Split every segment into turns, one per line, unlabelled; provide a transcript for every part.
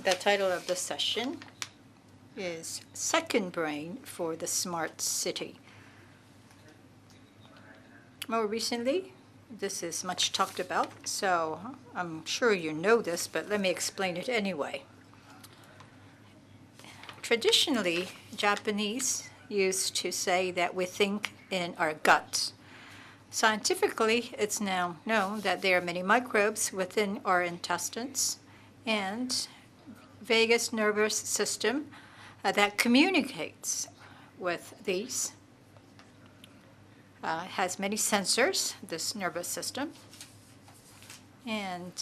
The title of the session is Second Brain for the Smart City. More recently, this is much talked about, so I'm sure you know this, but let me explain it anyway. Traditionally, Japanese used to say that we think in our gut. Scientifically, it's now known that there are many microbes within our intestines and vagus nervous system that communicates with these. Has many sensors, this nervous system. And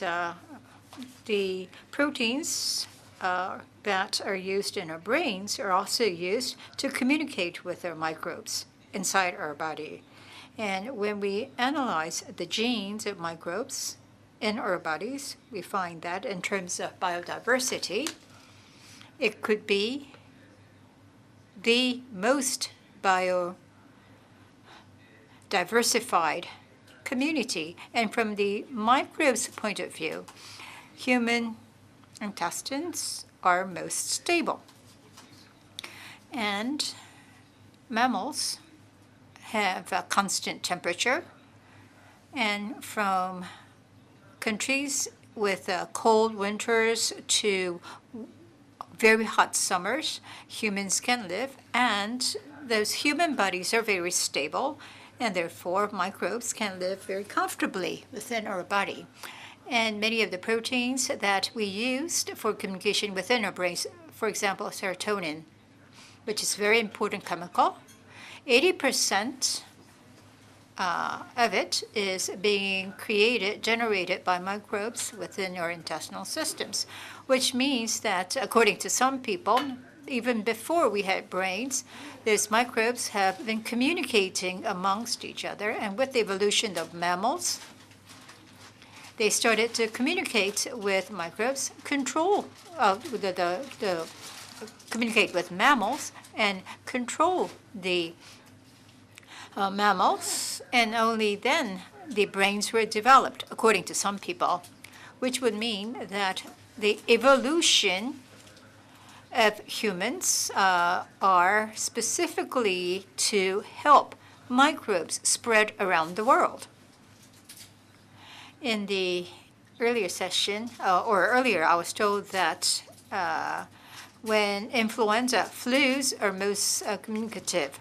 the proteins that are used in our brains are also used to communicate with our microbes inside our body. And when we analyze the genes of microbes in our bodies, we find that in terms of biodiversity, it could be the most biodiversified community. And from the microbes' point of view, human intestines are most stable. And mammals have a constant temperature. And from countries with cold winters to very hot summers, humans can live, and those human bodies are very stable, and therefore microbes can live very comfortably within our body. And many of the proteins that we used for communication within our brains, for example, serotonin, which is a very important chemical, 80% of it is being generated by microbes within our intestinal systems, which means that, according to some people, even before we had brains, these microbes have been communicating amongst each other. And with the evolution of mammals, they started to communicate with microbes, communicate with mammals, and control the mammals, and only then the brains were developed, according to some people, which would mean that the evolution of humans are specifically to help microbes spread around the world. In the earlier session, earlier, I was told that when influenza flus are most communicative,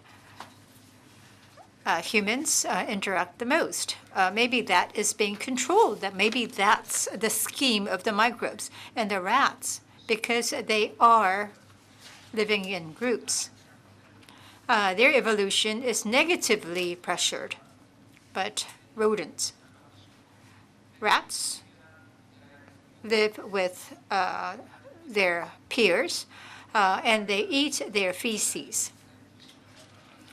humans interact the most. Maybe that is being controlled, that maybe that's the scheme of the microbes. And the rats, because they are living in groups, their evolution is negatively pressured. But rodents, rats, live with their peers, and they eat their feces,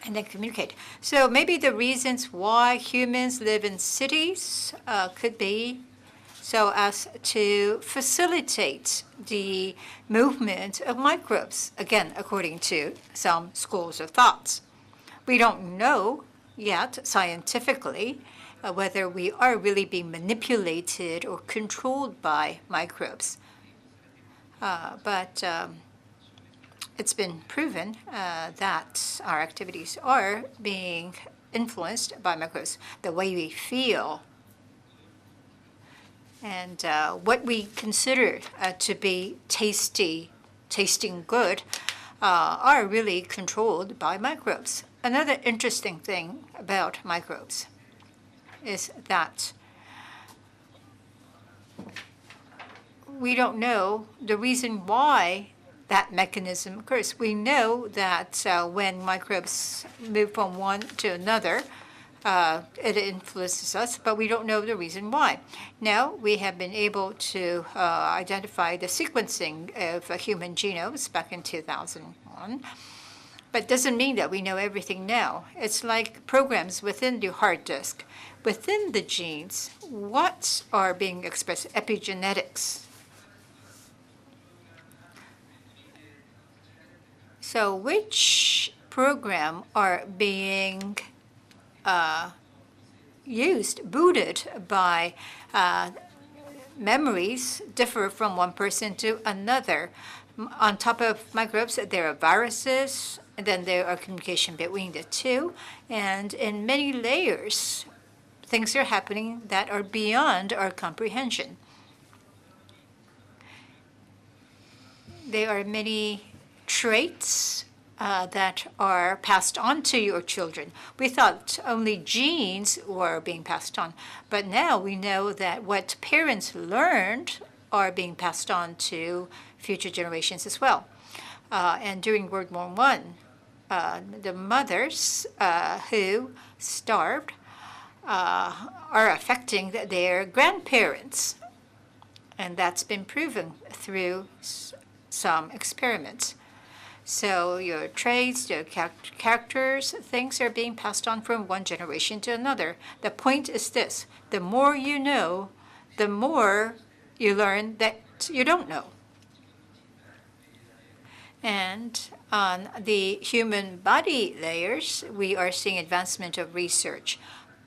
and they communicate. So maybe the reasons why humans live in cities could be so as to facilitate the movement of microbes, again, according to some schools of thought. We don't know yet scientifically whether we are really being manipulated or controlled by microbes. But it's been proven that our activities are being influenced by microbes. The way we feel and what we consider to be tasting good are really controlled by microbes. Another interesting thing about microbes is that we don't know the reason why that mechanism occurs. We know that when microbes move from one to another, it influences us, but we don't know the reason why. Now, we have been able to identify the sequencing of human genomes back in 2001, but it doesn't mean that we know everything now. It's like programs within the hard disk. Within the genes, what are being expressed? Epigenetics. So which program are being booted by memories differ from one person to another. On top of microbes, there are viruses, and then there are communication between the two, and in many layers, things are happening that are beyond our comprehension. There are many traits that are passed on to your children. We thought only genes were being passed on, but now we know that what parents learned are being passed on to future generations as well. And during World War I, the mothers who starved are affecting their grandparents, and that's been proven through some experiments. So your traits, your characters, things are being passed on from one generation to another. The point is this: the more you know, the more you learn that you don't know. And on the human body layers, we are seeing advancement of research.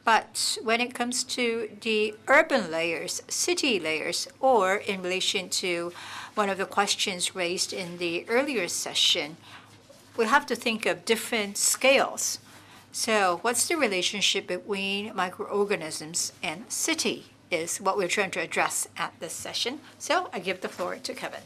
But when it comes to the urban layers, city layers, or in relation to one of the questions raised in the earlier session, we have to think of different scales. So what's the relationship between microorganisms and city is what we're trying to address at this session. So I give the floor to Kevin.